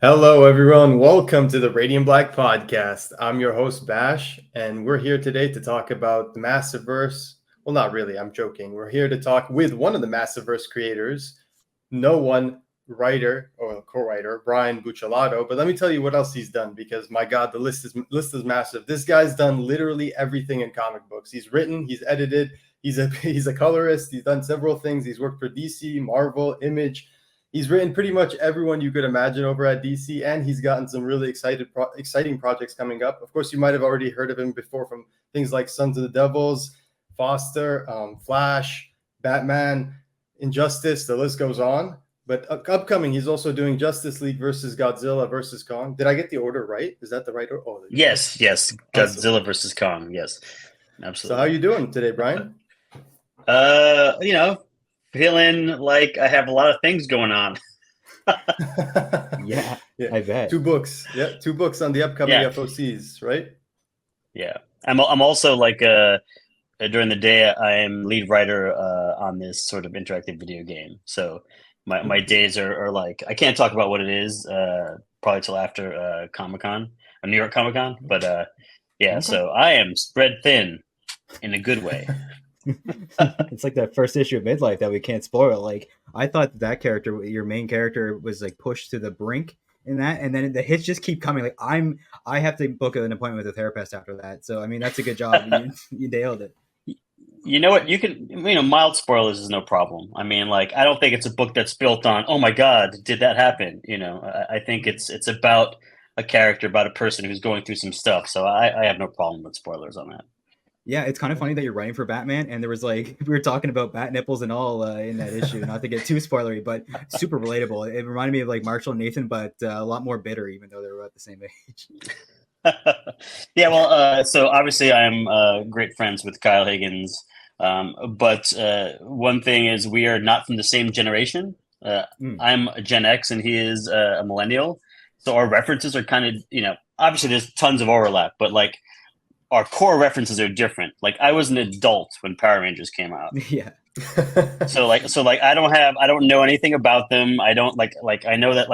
Hello, everyone. Welcome to the Radiant Black Podcast. I'm your host, Bash, and we're here today to talk about the Massiverse. Well, not really, I'm joking. We're here to talk with one of the Massiverse creators, no one writer or co-writer, Brian Buccellato. But let me tell you what else he's done, because my God, the list is massive. This guy's done literally everything in comic books. He's written, he's edited, he's a colorist, he's done several things. He's worked for DC, Marvel, Image. He's written pretty much everyone you could imagine over at DC, and he's gotten some really exciting projects coming up. Of course, you might have already heard of him before from things like Sons of the Devils, Foster, Flash, Batman, Injustice. The list goes on. But upcoming, he's also doing Justice League versus Godzilla versus Kong. Did I get the order right? Is that the right order? Oh, Yes, awesome. Godzilla versus Kong. Yes, So how are absolutely. you doing today, Brian? You know, feeling like I have a lot of things going on. Yeah, Yeah, I bet. two books. Yeah, two books on the upcoming Yeah, FOCs, right? yeah. I'm also like during the day I am lead writer on this sort of interactive video game. So my days are like I can't talk about what it is probably till after Comic Con, New York Comic Con. But yeah, Okay. so I am spread thin in a good way. It's like that first issue of Midlife that we can't spoil. Like I thought that character, your main character, was like pushed to the brink in that, and then the hits just keep coming. I have to book an appointment with a therapist after that. So I mean, that's a good job. You nailed it. You know what? You can, mild spoilers is no problem. I mean, like, I don't think it's a book that's built on, oh my God, did that happen? I think it's about a character, about a person who's going through some stuff. So I have no problem with spoilers on that. Yeah, it's kind of funny that you're writing for Batman, and there was like we were talking about bat nipples and all in that issue. Not to get too spoilery, but super relatable. It reminded me of like Marshall and Nathan, but a lot more bitter, even though they were about the same age. Yeah, well, so obviously I'm great friends with Kyle Higgins. But one thing is we are not from the same generation. Uh, Mm. I'm a Gen X and he is a millennial. So our references are kind of, obviously there's tons of overlap, but like our core references are different. Like I was an adult when Power Rangers came out. Yeah. So like I don't know anything about them. I don't like I know that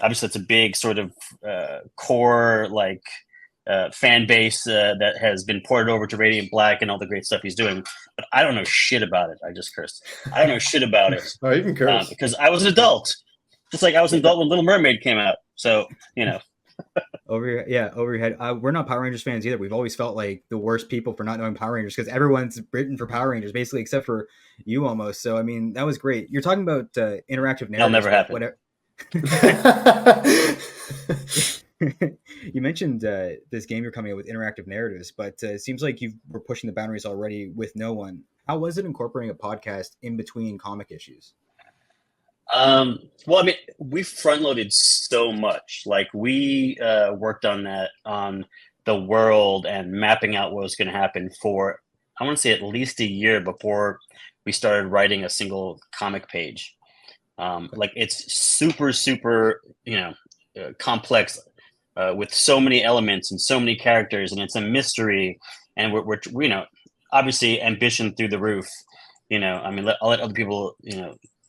obviously it's a big sort of core fan base that has been ported over to Radiant Black and all the great stuff he's doing. But I don't know shit about it. I just cursed. I don't know shit about it Oh, you can curse. because I was an adult, just like I was an adult when Little Mermaid came out. So Over your head. We're not Power Rangers fans either. We've always felt like the worst people for not knowing Power Rangers because everyone's written for Power Rangers, basically, except for you almost. So, I mean, that was great. You're talking about interactive that'll narratives, never but happen. whatever. You mentioned this game you're coming up with interactive narratives, but it seems like you were pushing the boundaries already with No One. How was it incorporating a podcast in between comic issues? Well, I mean, we front loaded so much. Like we worked on that on the world and mapping out what was going to happen for I want to say at least a year before we started writing a single comic page. Like it's super, complex with so many elements and so many characters, and it's a mystery. And we're obviously ambition through the roof. I mean, I'll let other people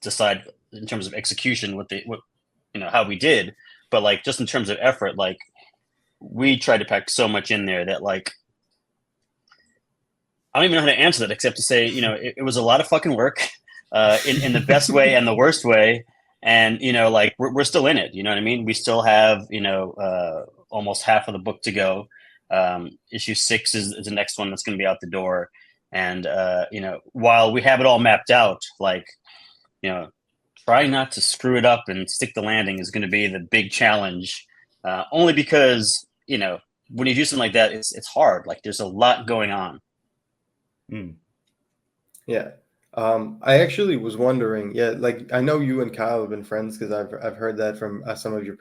decide in terms of execution what how we did, but like just in terms of effort, like we tried to pack so much in there that like I don't even know how to answer that except to say it was a lot of fucking work in the best way and the worst way. And like we're still in it. You know what I mean? We still have almost half of the book to go. Issue 6 is the next one that's going to be out the door. And while we have it all mapped out, like trying not to screw it up and stick the landing is going to be the big challenge. Only because when you do something like that, it's hard. Like there's a lot going on. Mm. Yeah. I actually was wondering, yeah, like I know you and Kyle have been friends because I've heard that from some of your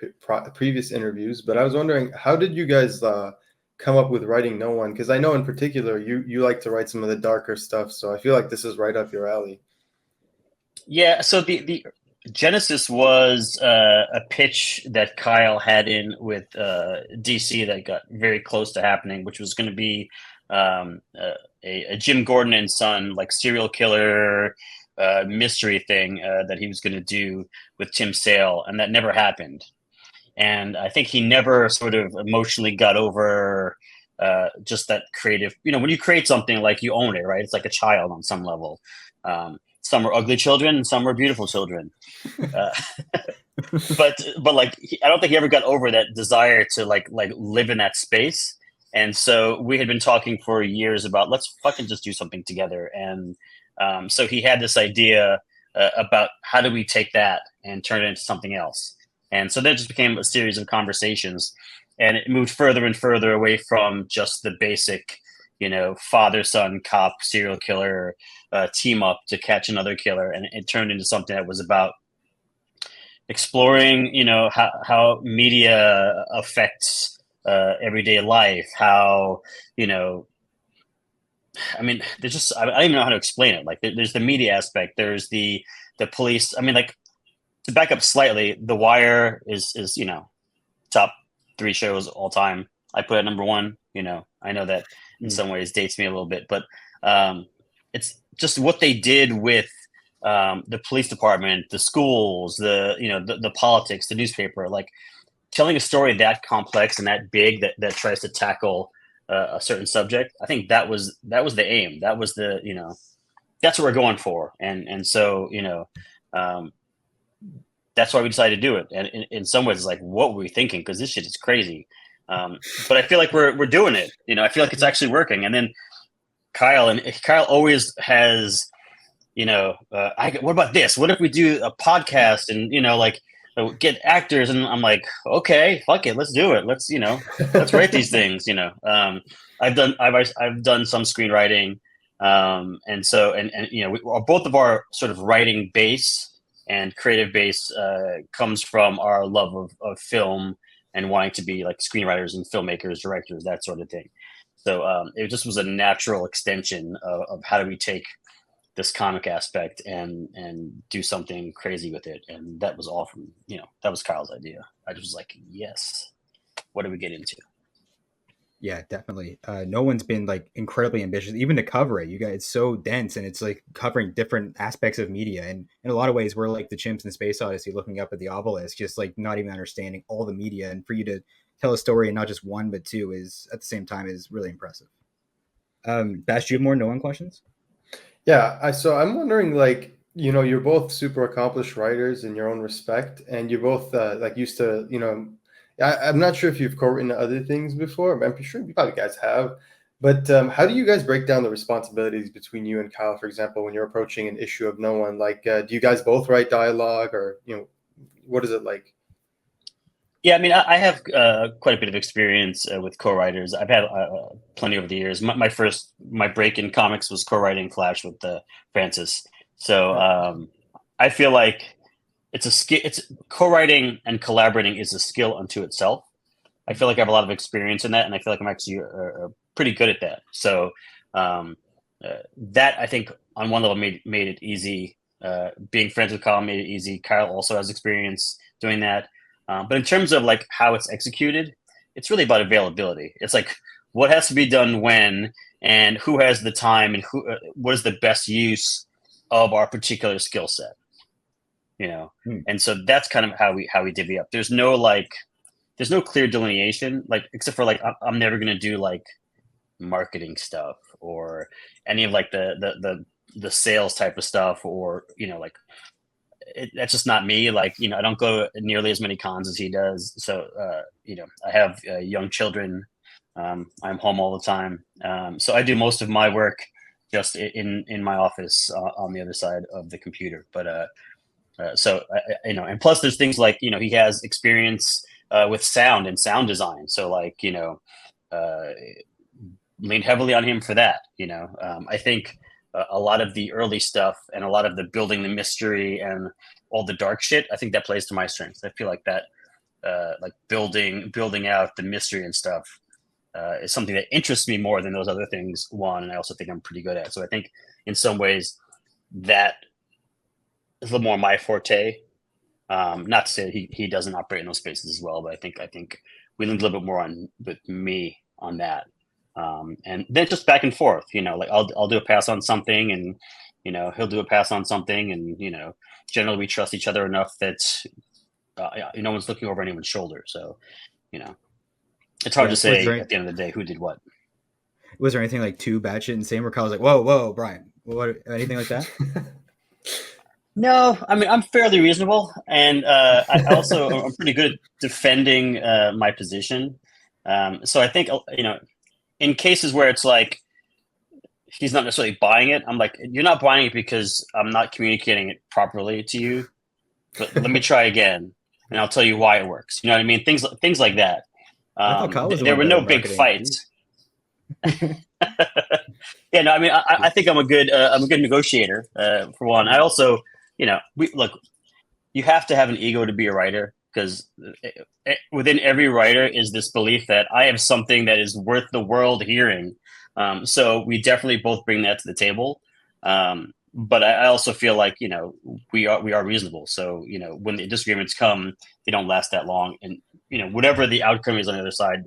previous interviews, but I was wondering, how did you guys come up with writing No One? Because I know in particular you like to write some of the darker stuff, so I feel like this is right up your alley. Yeah, so the Genesis was a pitch that Kyle had in with DC that got very close to happening, which was going to be a Jim Gordon and Son like serial killer mystery thing that he was going to do with Tim Sale, and that never happened. and I think he never sort of emotionally got over just that creative. When you create something, like, you own it, right? It's like a child on some level. Some are ugly children, and some are beautiful children. Uh, but like, I don't think he ever got over that desire to like live in that space. And so we had been talking for years about, let's fucking just do something together. And so he had this idea about how do we take that and turn it into something else. And so that just became a series of conversations, and it moved further and further away from just the basic, father son cop serial killer team up to catch another killer, and it turned into something that was about exploring, how media affects everyday life. How, I mean, there's just, I don't even know how to explain it. Like, there's the media aspect, there's the police. I mean, like, to back up slightly, The Wire is top 3 shows all time. I put it number 1. I know that in some ways dates me a little bit, but it's just what they did with the police department, the schools, the politics, the newspaper, like, telling a story that complex and that big that tries to tackle a certain subject. I think that was the aim. That was that's what we're going for. And so, that's why we decided to do it. And in some ways, it's like, what were we thinking? Because this shit is crazy. But I feel like we're doing it. I feel like it's actually working. And then Kyle always has, what about this? What if we do a podcast and, like, get actors? And I'm like, okay, fuck it, let's do it. Let's write these things. I've done some screenwriting, and so both of our sort of writing base and creative base comes from our love of film and wanting to be like screenwriters and filmmakers, directors, that sort of thing. So it just was a natural extension of how do we take this comic aspect and do something crazy with it. And that was all from, that was Kyle's idea. I just was like, yes, what do we get into? Yeah, definitely. No one's been like incredibly ambitious, even to cover it. You guys, it's so dense, and it's like covering different aspects of media. And in a lot of ways, we're like the chimps in Space Odyssey, looking up at the obelisk, just like not even understanding all the media. And for you to tell a story and not just one but two is at the same time is really impressive. Bash, do you have more no-one questions? Yeah, so I'm wondering, like, you're both super accomplished writers in your own respect, and you're both like used to, I'm not sure if you've co-written other things before, but I'm sure you probably guys have. But how do you guys break down the responsibilities between you and Kyle, for example, when you're approaching an issue of No One? Like, do you guys both write dialogue, or what is it like? Yeah, I mean, I have quite a bit of experience with co-writers. I've had plenty over the years. My break in comics was co-writing Flash with Francis. So I feel like it's a skill. It's co-writing and collaborating is a skill unto itself. I feel like I have a lot of experience in that, and I feel like I'm actually pretty good at that. So that, I think, on one level made it easy. Being friends with Kyle made it easy. Kyle also has experience doing that. But in terms of like how it's executed, it's really about availability. It's like what has to be done when, and who has the time, and what is the best use of our particular skill set. And so that's kind of how we divvy up. There's no clear delineation, like, except for like I'm never gonna do like marketing stuff or any of like the sales type of stuff, or like. That's just not me. Like, I don't go nearly as many cons as he does. So, I have young children. I'm home all the time. So I do most of my work just in my office on the other side of the computer. But, and plus there's things like, he has experience with sound and sound design. So like, lean heavily on him for that. I think a lot of the early stuff and a lot of the building the mystery and all the dark shit, I think that plays to my strengths. I feel like that, like building out the mystery and stuff is something that interests me more than those other things. And I also think I'm pretty good at. So I think in some ways that is a little more my forte. Not to say he doesn't operate in those spaces as well, but I think we leaned a little bit more with me on that. And then just back and forth, like I'll do a pass on something, and he'll do a pass on something, and generally we trust each other enough that no one's looking over anyone's shoulder. So, it's hard to say at the end of the day who did what. Was there anything like too batshit insane where Kyle was like, whoa, Brian, what, anything like that? No, I mean, I'm fairly reasonable, and I'm pretty good at defending my position. So I think, in cases where it's like he's not necessarily buying it, I'm like, you're not buying it because I'm not communicating it properly to you. But let me try again, and I'll tell you why it works. You know what I mean? Things like that. I thought Kyle was there were no big fights. Yeah, no, I mean, I think I'm a good negotiator. For one, I also, you have to have an ego to be a writer, because within every writer is this belief that I have something that is worth the world hearing. So we definitely both bring that to the table. But I also feel like, we are reasonable. So, when the disagreements come, they don't last that long. And, whatever the outcome is on the other side,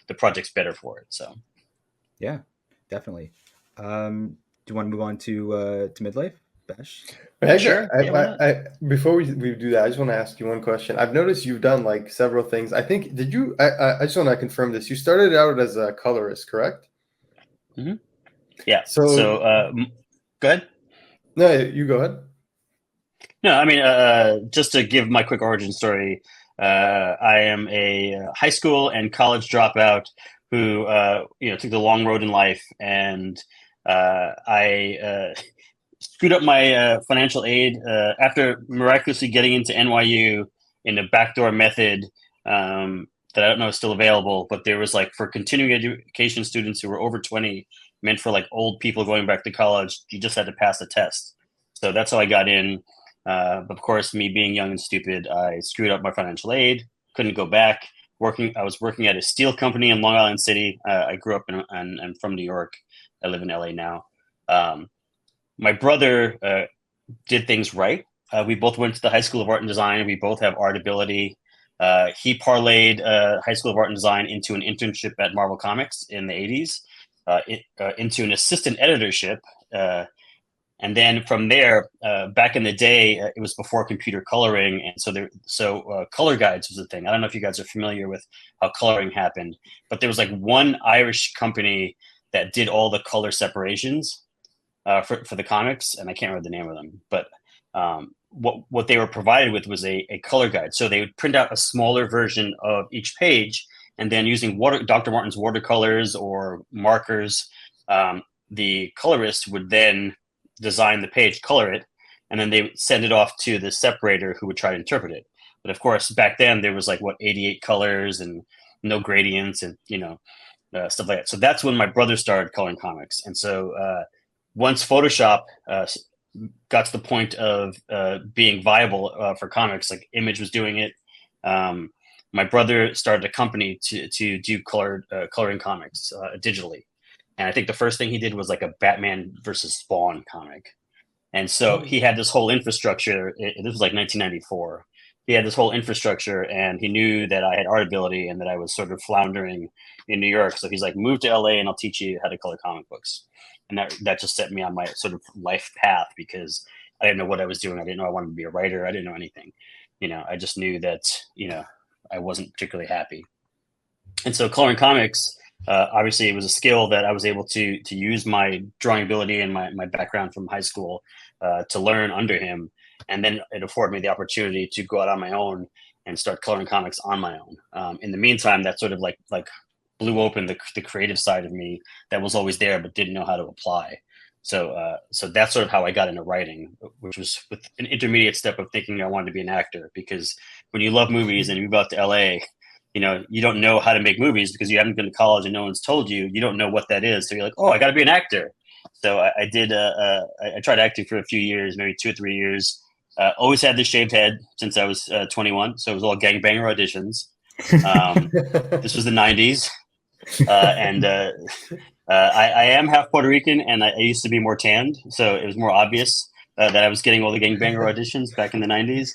the project's better for it. So. Yeah, definitely. Do you want to move on to Midlife, Bash? Sure. Before we do that, I just want to ask you one question. I've noticed you've done like several things. I think, did you? I just want to confirm this. You started out as a colorist, correct? Mm-hmm. Yeah. So go ahead. No, you go ahead. No, I mean, just to give my quick origin story, I am a high school and college dropout who took the long road in life, and I screwed up my financial aid after miraculously getting into NYU in a backdoor method that I don't know is still available. But there was like, for continuing education students who were over 20, meant for like old people going back to college, you just had to pass a test. So that's how I got in. But of course, me being young and stupid, I screwed up my financial aid, couldn't go back. I was working at a steel company in Long Island City. I grew up and from New York. I live in LA now. My brother did things right. We both went to the High School of Art and Design. We both have art ability. He parlayed High School of Art and Design into an internship at Marvel Comics in the 80s, into an assistant editorship. And then from there, back in the day, it was before computer coloring, and so color guides was a thing. I don't know if you guys are familiar with how coloring happened, but there was like one Irish company that did all the color separations for the comics, and I can't remember the name of them. But what they were provided with was a color guide. So they would print out a smaller version of each page, and then using Dr. Martin's watercolors or markers, the colorist would then design the page, color it, and then they would send it off to the separator who would try to interpret it. But of course, back then there was like 88 colors and no gradients and stuff like that. So that's when my brother started coloring comics. And so once Photoshop got to the point of being viable for comics, like Image was doing it, my brother started a company to do coloring comics digitally. And I think the first thing he did was like a Batman versus Spawn comic. And so he had this whole infrastructure. This was like 1994. He had this whole infrastructure, and he knew that I had art ability and that I was sort of floundering in New York. So he's like, move to LA and I'll teach you how to color comic books. And that just set me on my sort of life path, because I didn't know what I was doing. I didn't know I wanted to be a writer. I didn't know anything. I just knew that, I wasn't particularly happy. And so coloring comics, obviously it was a skill that I was able to use my drawing ability and my background from high school to learn under him. And then it afforded me the opportunity to go out on my own and start coloring comics on my own. In the meantime, that sort of like blew open the creative side of me that was always there, but didn't know how to apply. So that's sort of how I got into writing, which was with an intermediate step of thinking I wanted to be an actor, because when you love movies and you move out to LA, you don't know how to make movies because you haven't been to college and no one's told you. You don't know what that is. So you're like, oh, I got to be an actor. So I did. I tried acting for a few years, maybe 2 or 3 years. Always had the shaved head since I was 21. So it was all gangbanger auditions. This was the 90s. And I am half Puerto Rican, and I used to be more tanned. So it was more obvious that I was getting all the gangbanger auditions back in the 90s.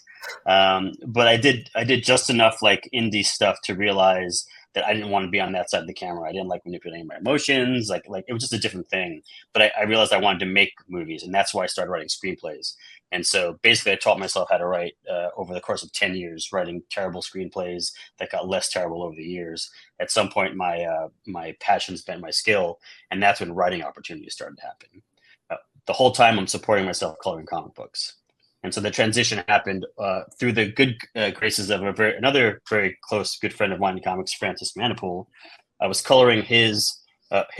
But I did just enough like indie stuff to realize that I didn't want to be on that side of the camera. I didn't like manipulating my emotions. Like it was just a different thing. But I realized I wanted to make movies, and that's why I started writing screenplays. And so basically, I taught myself how to write over the course of 10 years, writing terrible screenplays that got less terrible over the years. At some point, my passion spent my skill, and that's when writing opportunities started to happen. The whole time, I'm supporting myself coloring comic books. And so the transition happened through the good graces of another very close, good friend of mine in comics, Francis Manipool. I was coloring his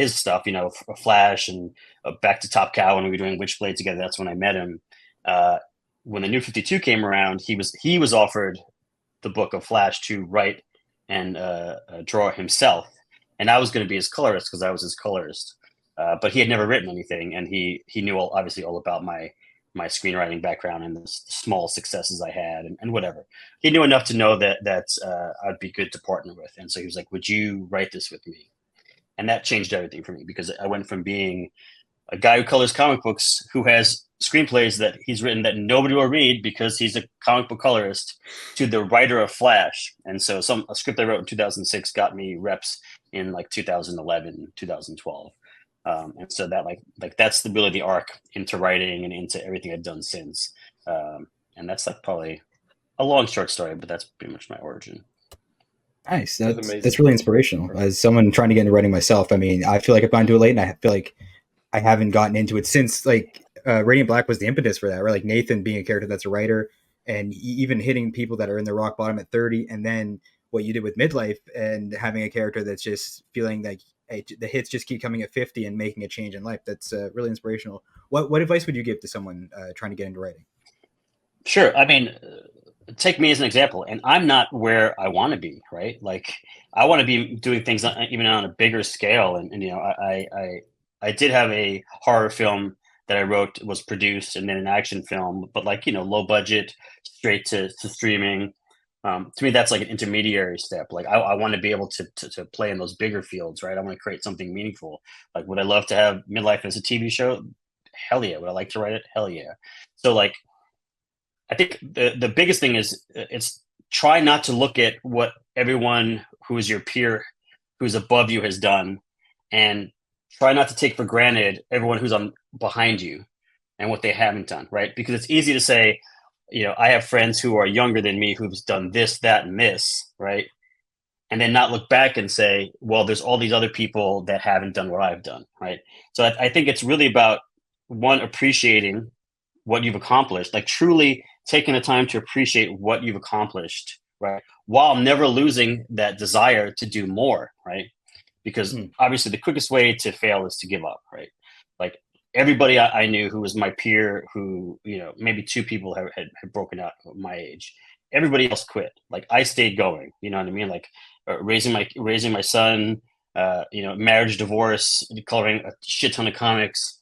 stuff, Flash and back to Top Cow when we were doing Witchblade together. That's when I met him. When the New 52 came around, he was offered the book of Flash to write and draw himself, and I was going to be his colorist because I was his colorist. But he had never written anything, and he knew obviously all about my screenwriting background and the small successes I had and whatever. He knew enough to know that I'd be good to partner with. And so he was like, would you write this with me? And that changed everything for me, because I went from being a guy who colors comic books, who has screenplays that he's written that nobody will read because he's a comic book colorist, to the writer of Flash. And so a script I wrote in 2006 got me reps in like 2011, 2012. And so that like that's really the arc into writing and into everything I've done since. And that's like probably a long short story, but that's pretty much my origin. Nice. That's really inspirational. As someone trying to get into writing myself, I mean, I feel like I've gone too late, and I feel like I haven't gotten into it since like Radiant Black was the impetus for that, right? Like Nathan being a character that's a writer, and even hitting people that are in their rock bottom at 30, and then what you did with Midlife and having a character that's just feeling like, hey, the hits just keep coming at 50 and making a change in life. That's really inspirational. What advice would you give to someone trying to get into writing? Sure. I mean, take me as an example, and I'm not where I want to be, right? Like I want to be doing things even on a bigger scale. And I did have a horror film that I wrote, was produced, and then an action film, but like, low budget, straight to streaming. To me, that's like an intermediary step. Like I want to be able to play in those bigger fields, right? I want to create something meaningful. Like, would I love to have Midlife as a TV show? Hell yeah. Would I like to write it? Hell yeah. So like, I think the biggest thing is it's try not to look at what everyone who is your peer, who's above you, has done, and try not to take for granted everyone who's on behind you and what they haven't done, right? Because it's easy to say, I have friends who are younger than me who've done this, that, and this, right? And then not look back and say, well, there's all these other people that haven't done what I've done, right? So I think it's really about, one, appreciating what you've accomplished, like truly taking the time to appreciate what you've accomplished, right? While never losing that desire to do more, right? Because obviously the quickest way to fail is to give up, right? Like everybody I knew who was my peer, who, maybe two people had broken out at my age. Everybody else quit. Like I stayed going, you know what I mean? Like raising my son, marriage, divorce, coloring a shit ton of comics,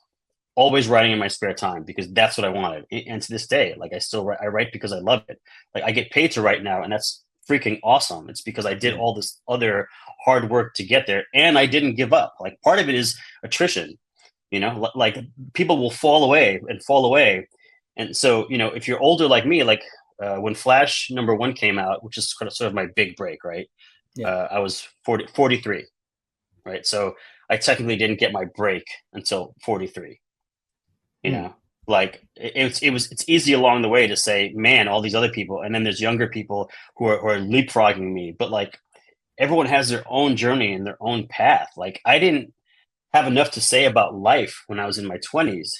always writing in my spare time because that's what I wanted. And to this day, like I write because I love it. Like I get paid to write now, and that's freaking awesome. It's because I did all this other hard work to get there, and I didn't give up. Like part of it is attrition, like people will fall away. And so, if you're older like me, like when Flash #1 came out, which is sort of my big break, right? Yeah. I was 43, right? So I technically didn't get my break until 43. Like it's easy along the way to say, man, all these other people, and then there's younger people who are leapfrogging me, but like everyone has their own journey and their own path. Like I didn't have enough to say about life when I was in my 20s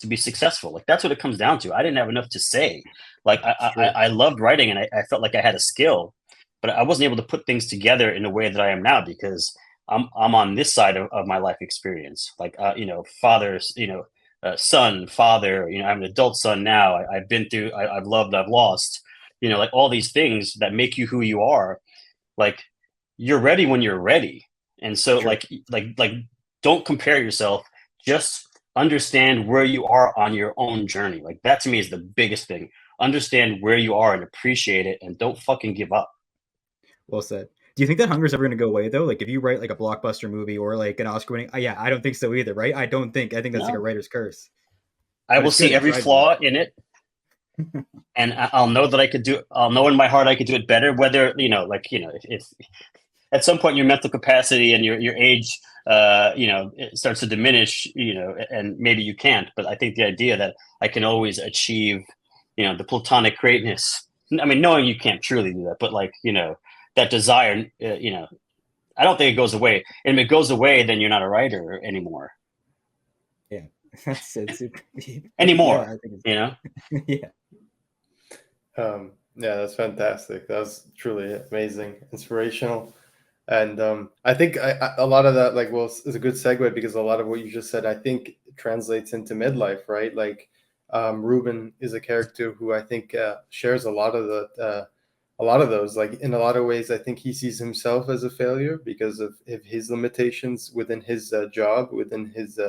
to be successful. Like that's what it comes down to. I didn't have enough to say. Like I loved writing, and I felt like I had a skill, but I wasn't able to put things together in the way that I am now because I'm on this side of my life experience. Like fathers, son, father, I have an adult son now. I've been through, I've loved, I've lost, like all these things that make you who you are. Like you're ready when you're ready. And so like don't compare yourself, just understand where you are on your own journey. Like that to me is the biggest thing. Understand where you are and appreciate it, and don't fucking give up. Well said. Do you think that hunger is ever going to go away though? Like if you write like a blockbuster movie or like an Oscar winning, yeah, I don't think so either, right? I think that's like a writer's curse. I will see every flaw in it, and I'll know that I'll know in my heart I could do it better. Whether if at some point your mental capacity and your age, it starts to diminish, and maybe you can't. But I think the idea that I can always achieve, the platonic greatness. I mean, knowing you can't truly do that, but like, that desire, I don't think it goes away. And if it goes away, then you're not a writer anymore. Yeah, that's super deep. Anymore, Yeah, I think it's, yeah. Yeah, that's fantastic. That was truly amazing, inspirational. And I think a lot of that, like, well, is a good segue because a lot of what you just said, I think, translates into midlife, right? Like, Ruben is a character who I think shares a lot of those. Like, in a lot of ways, I think he sees himself as a failure because of his limitations within his job, within his.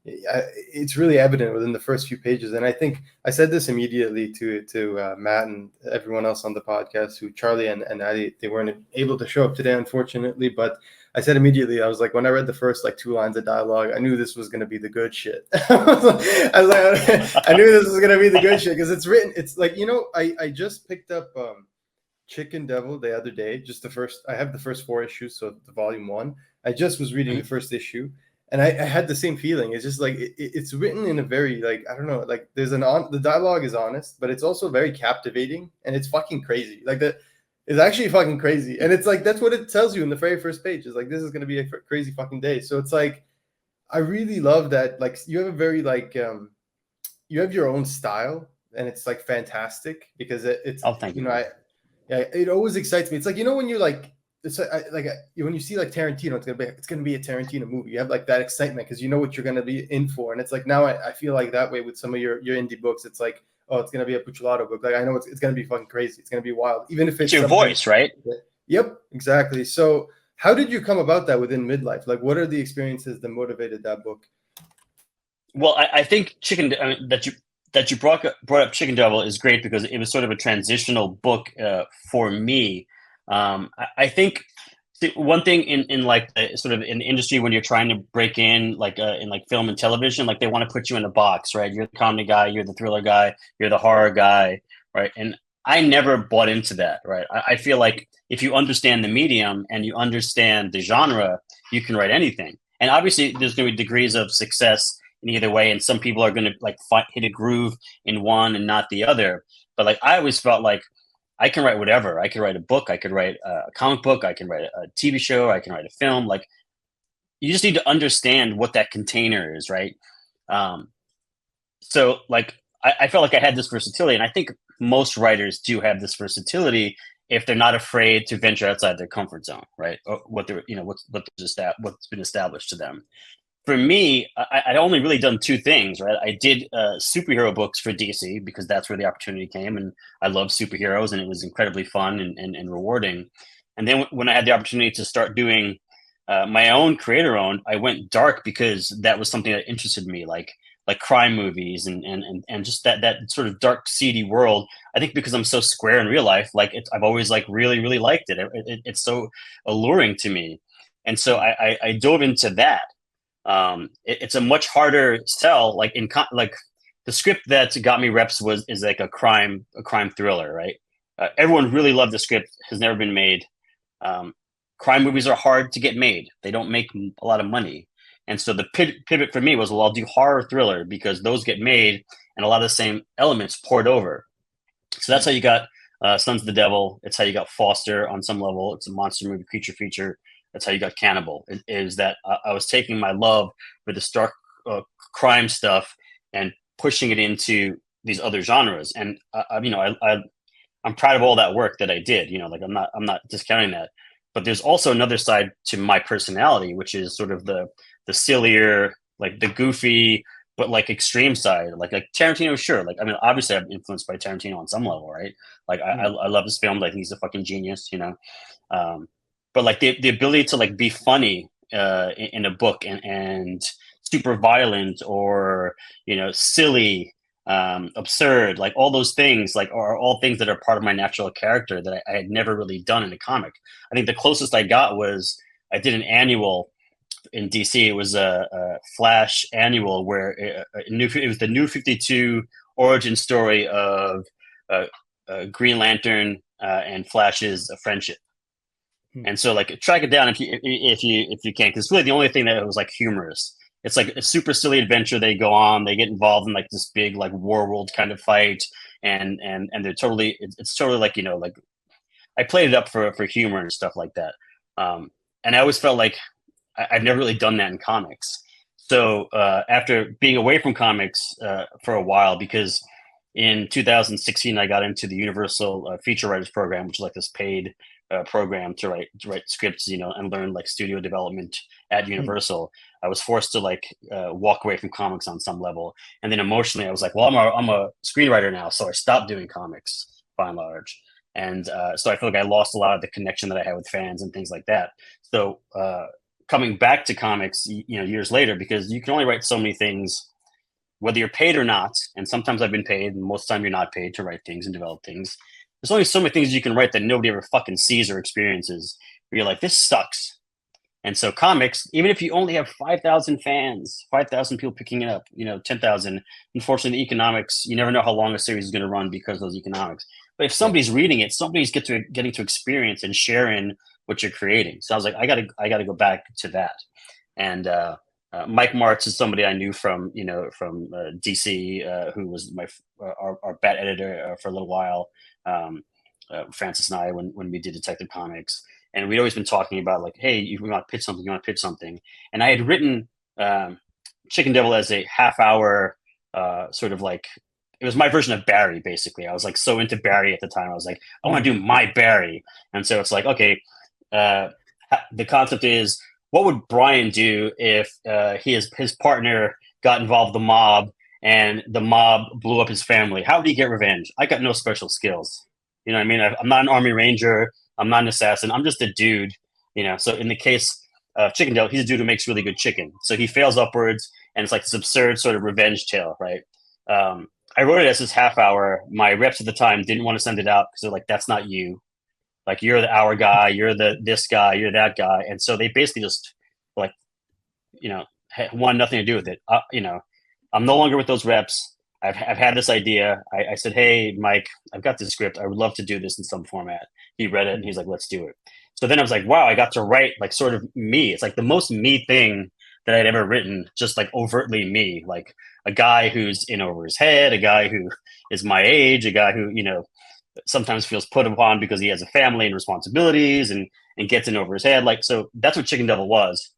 It's really evident within the first few pages, and I think I said this immediately to Matt and everyone else on the podcast. Who Charlie and Addie, they weren't able to show up today, unfortunately. But I said immediately, I was like, when I read the first like 2 lines of dialogue, I knew this was going to be the good shit. I was like, I knew this was going to be the good shit because it's written. It's like, I just picked up Chicken Devil the other day. Just the first. I have the first 4 issues, so the volume 1. I just was reading the first issue. And I had the same feeling. It's just like it's written in a very, like, I don't know, like the dialogue is honest, but it's also very captivating, and it's fucking crazy. Like that is actually fucking crazy, and it's like that's what it tells you in the very first page. Is like this is gonna be a crazy fucking day. So it's like I really love that. Like you have a very like you have your own style, and it's like fantastic because it's thank you. It always excites me. It's like when you like. It's like when you see like Tarantino, it's gonna be a Tarantino movie. You have like that excitement because you know what you're gonna be in for, and it's like now I feel like that way with some of your indie books. It's like, oh, it's gonna be a Buccellato book. Like I know it's gonna be fucking crazy. It's gonna be wild, even if it's your voice, right? Yep, exactly. So how did you come about that within Midlife? Like, what are the experiences that motivated that book? Well, I think that you brought up Chicken Devil is great because it was sort of a transitional book for me. I think one thing in like sort of in the industry when you're trying to break in like in like film and television, like they want to put you in a box, right? You're the comedy guy, you're the thriller guy, you're the horror guy, right? And I never bought into that, right? I feel like if you understand the medium and you understand the genre, you can write anything. And obviously, there's going to be degrees of success in either way, and some people are going to like hit a groove in one and not the other. But like I always felt like I can write whatever. I could write a book. I could write a comic book. I can write a TV show. I can write a film. Like you just need to understand what that container is, right? So like I felt like I had this versatility, and I think most writers do have this versatility if they're not afraid to venture outside their comfort zone, right? Or what's been established to them. For me, I'd only really done 2 things, right? I did superhero books for DC because that's where the opportunity came, and I love superheroes, and it was incredibly fun and rewarding. And then when I had the opportunity to start doing my own creator-owned, I went dark because that was something that interested me, like crime movies and just that sort of dark, seedy world. I think because I'm so square in real life, like I've always like really, really liked it. It's so alluring to me, and so I dove into that. It's a much harder sell. Like like the script that got me reps is like a crime thriller, right? Everyone really loved the script. Has never been made. Crime movies are hard to get made. They don't make a lot of money, and so the pivot for me was, well, I'll do horror thriller because those get made, and a lot of the same elements poured over. So that's how you got Sons of the Devil. It's how you got Foster on some level. It's a monster movie, creature feature. That's how you got Cannibal. Is that I was taking my love for the stark crime stuff and pushing it into these other genres. And I'm proud of all that work that I did. Like I'm not discounting that. But there's also another side to my personality, which is sort of the sillier, like the goofy, but like extreme side. Like Tarantino, sure. Like I mean, obviously I'm influenced by Tarantino on some level, right? Like I love his films. I think he's a fucking genius, but like the ability to like be funny in a book and super violent or silly, absurd, like all those things like are all things that are part of my natural character that I had never really done in a comic. I think the closest I got was I did an annual in DC. It was a Flash annual where it was the New 52 origin story of Green Lantern and Flash's friendship. And so like track it down if you can, because it's really the only thing that was like humorous. It's like a super silly adventure they go on. They get involved in like this big like war world kind of fight, and they're totally it's totally like like I played it up for humor and stuff like that. And I always felt like I've never really done that in comics. So after being away from comics for a while, because in 2016 I got into the Universal Feature Writers Program, which is like this paid program to write scripts, and learn like studio development at Universal. I was forced to like walk away from comics on some level, and then emotionally I was like, well, I'm a screenwriter now, so I stopped doing comics by and large. And so I feel like I lost a lot of the connection that I had with fans and things like that. So coming back to comics, years later, because you can only write so many things, whether you're paid or not. And sometimes I've been paid, and most of the time you're not paid to write things and develop things. There's only so many things you can write that nobody ever fucking sees or experiences. Where you're like, this sucks. And so comics, even if you only have 5,000 fans, 5,000 people picking it up, 10,000, unfortunately, the economics, you never know how long a series is going to run because of those economics. But if somebody's reading it, somebody's getting to experience and share in what you're creating. So I was like, I gotta go back to that. And Mike Martz is somebody I knew from DC, who was our bat editor for a little while. Francis and I, when we did Detective Comics, and we'd always been talking about like, hey, you want to pitch something, and I had written Chicken Devil as a half-hour sort of like, it was my version of Barry, basically. I was like so into Barry at the time. I was like, I want to do my Barry. And so it's like, okay, the concept is, what would Brian do if his partner got involved with the mob and the mob blew up his family? How would he get revenge? I got no special skills. You know what I mean? I'm not an Army Ranger. I'm not an assassin. I'm just a dude. So in the case of Chicken Devil, he's a dude who makes really good chicken. So he fails upwards, and it's like this absurd sort of revenge tale, right? I wrote it as this half hour. My reps at the time didn't want to send it out because they're like, that's not you. Like, you're the hour guy, you're this guy, you're that guy. And so they basically just like, wanted nothing to do with it. I'm no longer with those reps. I've had this idea. I said, hey, Mike, I've got this script. I would love to do this in some format. He read it and he's like, let's do it. So then I was like, wow, I got to write like sort of me. It's like the most me thing that I'd ever written, just like overtly me, like a guy who's in over his head, a guy who is my age, a guy who, sometimes feels put upon because he has a family and responsibilities and gets in over his head. Like, so that's what Chicken Devil was.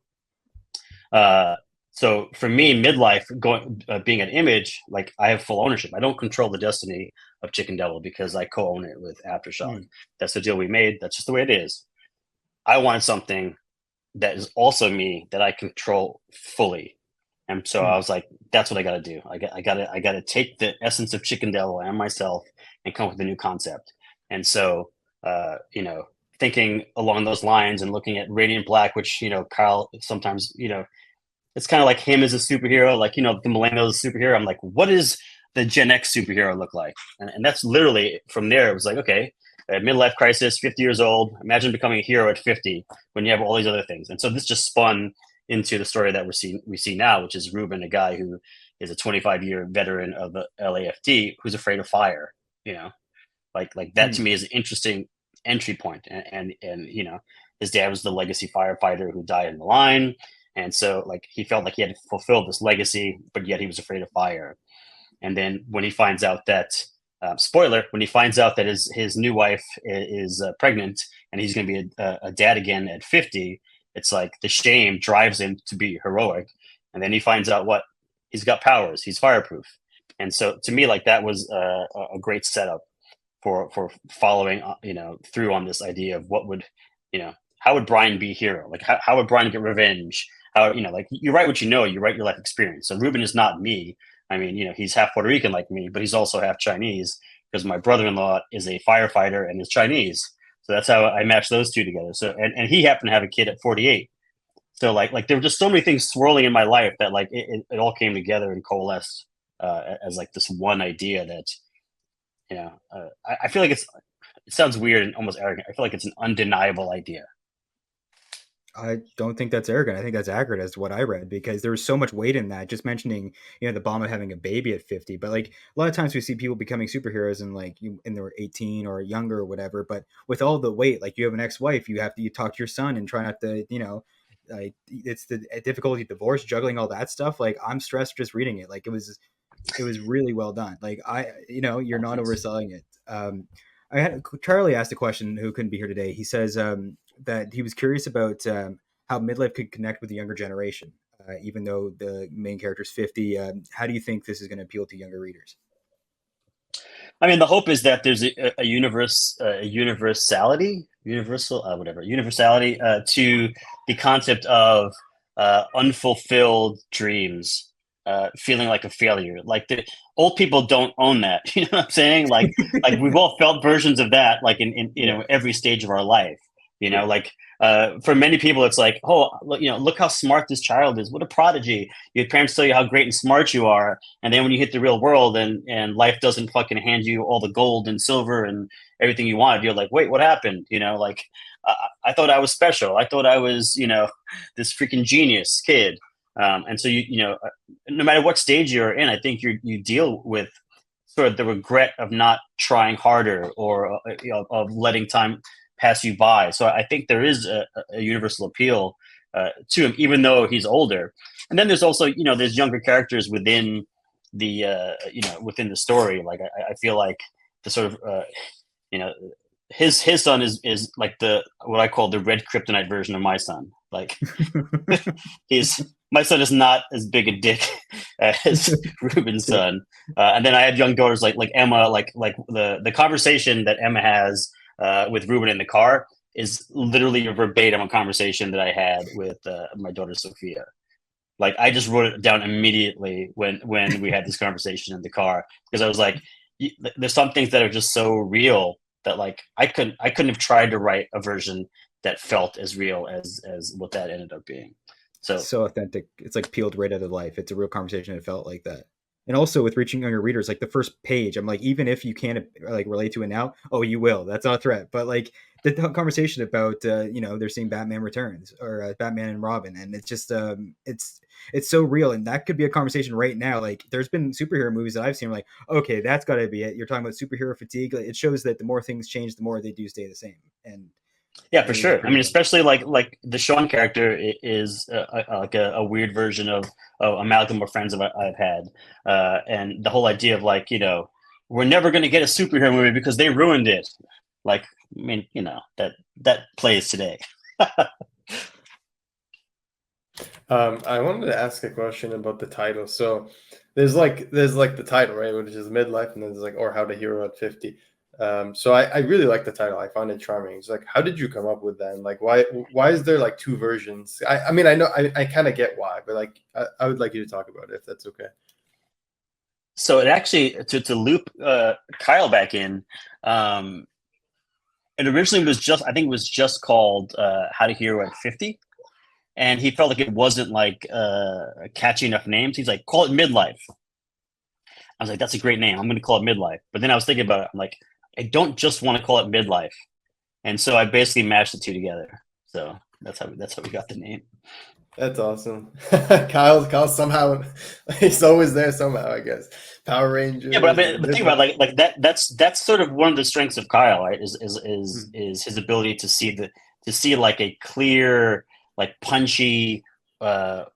So for me, Midlife being an Image, like I have full ownership. I don't control the destiny of Chicken Devil because I co-own it with Aftershock. That's the deal we made. That's just the way it is. I wanted something that is also me that I control fully. And so I was like, that's what I got to do. I got to take the essence of Chicken Devil and myself and come up with a new concept. And so, thinking along those lines and looking at Radiant Black, which, Kyle sometimes, it's kind of like him as a superhero, like, the millennial as a superhero. I'm like, what does the Gen X superhero look like? And that's literally from there. It was like, okay, midlife crisis, 50 years old. Imagine becoming a hero at 50 when you have all these other things. And so this just spun into the story that we see now, which is Ruben, a guy who is a 25-year veteran of the LAFD who's afraid of fire. Like that to me is an interesting entry point. And his dad was the legacy firefighter who died in the line. And so like he felt like he had to fulfill this legacy, but yet he was afraid of fire. And then when he finds out that spoiler, when he finds out that his new wife is pregnant and he's going to be a dad again at 50, it's like the shame drives him to be heroic. And then he finds out what he's got powers. He's fireproof. And so to me, like that was a great setup for following, through on this idea of what would, how would Brian be a hero? Like how would Brian get revenge? How, like you write what you write your life experience. So Ruben is not me. I mean, he's half Puerto Rican like me, but he's also half Chinese because my brother-in-law is a firefighter and is Chinese. So that's how I matched those two together. So, and he happened to have a kid at 48. So like there were just so many things swirling in my life that like it all came together and coalesced as like this one idea that, I feel like it sounds weird and almost arrogant. I feel like it's an undeniable idea. I don't think that's arrogant. I think that's accurate as to what I read, because there was so much weight in that. Just mentioning, the bomb of having a baby at 50, but like a lot of times we see people becoming superheroes and like in their 18 or younger or whatever. But with all the weight, like you have an ex-wife, you talk to your son and try not to, like it's the difficulty of divorce, juggling all that stuff. Like I'm stressed just reading it. Like it was really well done. Like you're not Thanks. overselling it. I had Charlie asked a question who couldn't be here today. He says that he was curious about how midlife could connect with the younger generation, even though the main character is 50. How do you think this is going to appeal to younger readers? I mean, the hope is that there's a universality, universality to the concept of unfulfilled dreams, feeling like a failure. Like the old people don't own that. You know what I'm saying? Like we've all felt versions of that, like in every stage of our life. Like for many people, it's like, oh, look how smart this child is. What a prodigy. Your parents tell you how great and smart you are. And then when you hit the real world and life doesn't fucking hand you all the gold and silver and everything you wanted, you're like, wait, what happened? Like I thought I was special. I thought I was, this freaking genius kid. And so, no matter what stage you're in, I think you deal with sort of the regret of not trying harder or of letting time pass you by. So I think there is a universal appeal to him, even though he's older. And then there's also, there's younger characters within the, within the story. Like I feel like the sort of, his son is like what I call the red kryptonite version of my son. Like my son is not as big a dick as Ruben's son. And then I had young daughters like Emma, like the conversation that Emma has with Ruben in the car is literally a verbatim conversation that I had with my daughter Sophia. Like I just wrote it down immediately when we had this conversation in the car, because I was like, there's some things that are just so real that like I couldn't have tried to write a version that felt as real as what that ended up being. So authentic. It's like peeled right out of life. It's a real conversation. It felt like that. And also with reaching younger readers, like the first page, I'm like, even if you can't like relate to it now, oh, you will. That's not a threat. But like the conversation about, they're seeing Batman Returns or Batman and Robin, and it's just, it's so real, and that could be a conversation right now. Like there's been superhero movies that I've seen, like, okay, that's got to be it. You're talking about superhero fatigue. Like, it shows that the more things change, the more they do stay the same. And yeah, for sure. I mean, especially like the Sean character is like a weird version of amalgam of friends I've had, and the whole idea of like, we're never going to get a superhero movie because they ruined it. Like, I mean, that plays today. I wanted to ask a question about the title. So there's like the title, right, which is Midlife, and then there's like, or How to Hero at 50. So I really like the title. I find it charming. It's like, how did you come up with that? And like, why is there like two versions? I mean, I know I kind of get why, but like, I would like you to talk about it if that's okay. So it actually, to loop Kyle back in, it originally I think it was just called How to Hero at 50. And he felt like it wasn't like a catchy enough name. So he's like, call it Midlife. I was like, that's a great name. I'm going to call it Midlife. But then I was thinking about it. I'm like, I don't just want to call it Midlife. And so I basically mashed the two together. So that's how we got the name. That's awesome. Kyle somehow, he's always there somehow, I guess. Power Rangers. Yeah, but think about it, like that. That's sort of one of the strengths of Kyle, right? Is his ability to see like a clear, like punchy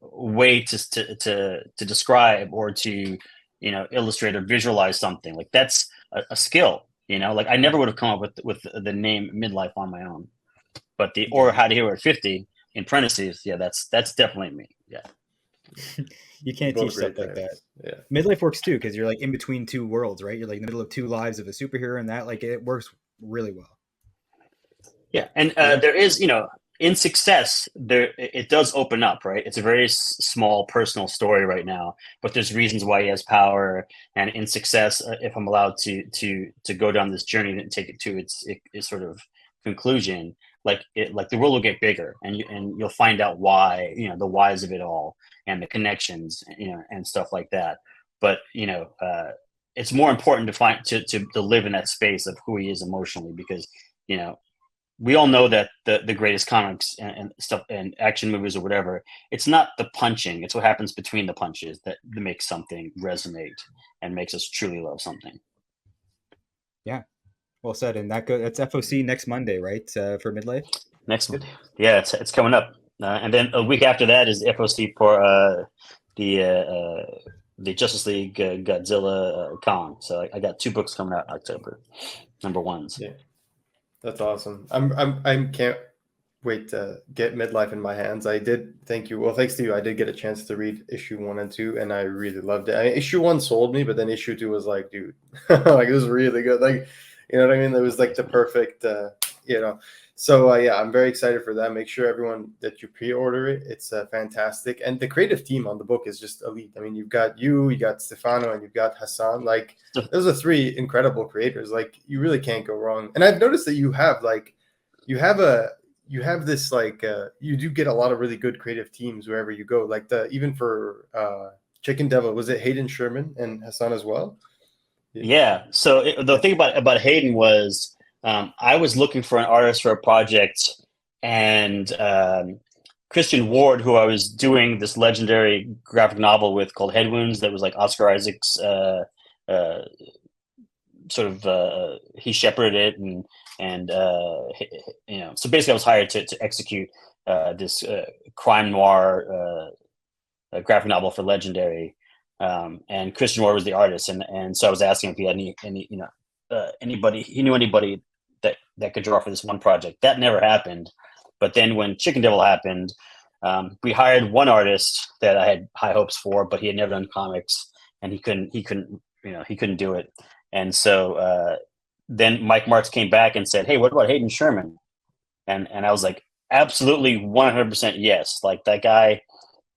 way to describe or to illustrate or visualize something. Like that's a skill. Like I never would have come up with the name Midlife on my own. But or How to Hero at 50 in parentheses, yeah, that's definitely me. Yeah. You can't teach stuff like that. Yeah. Midlife works too, because you're like in between two worlds, right? You're like in the middle of two lives of a superhero, and that like it works really well. Yeah, and there is, in Success, it does open up, right? It's a very small personal story right now, but there's reasons why he has power. And in Success, if I'm allowed to go down this journey and take it to its sort of conclusion, like the world will get bigger, and you'll find out why, the whys of it all and the connections, and stuff like that. But it's more important to live in that space of who he is emotionally, because we all know that the greatest comics and stuff and action movies or whatever, it's not the punching, it's what happens between the punches that makes something resonate and makes us truly love something. Yeah, well said. And that's FOC next Monday, right? For Midlife. Next Monday, yeah, it's coming up, and then a week after that is the FOC for the Justice League Godzilla Kong. So I got 2 books coming out in October, number 1s. Yeah, that's awesome. I can't wait to get Midlife in my hands. I did. Thank you. Well, thanks to you, I did get a chance to read issue 1 and 2, and I really loved it. Issue 1 sold me, but then issue 2 was like, dude, like it was really good. Like, you know what I mean? It was like the perfect, So yeah, I'm very excited for that. Make sure everyone that you pre-order it. It's fantastic, and the creative team on the book is just elite. I mean, you got Stefano, and you've got Hassan. Like, those are 3 incredible creators. Like, you really can't go wrong. And I've noticed that you have this you do get a lot of really good creative teams wherever you go. Like even for Chicken Devil, was it Hayden Sherman and Hassan as well? Yeah. So the thing about Hayden was, I was looking for an artist for a project, and Christian Ward, who I was doing this legendary graphic novel with called Head Wounds, that was like Oscar Isaac's he shepherded it, and so basically I was hired to execute this crime noir graphic novel for Legendary, and Christian Ward was the artist, and so I was asking if he had anybody, he knew anybody that could draw for this one project. That never happened. But then when Chicken Devil happened, we hired one artist that I had high hopes for, but he had never done comics, and he couldn't do it. And so then Mike Martz came back and said, "Hey, what about Hayden Sherman?" And I was like, absolutely 100% yes. Like, that guy,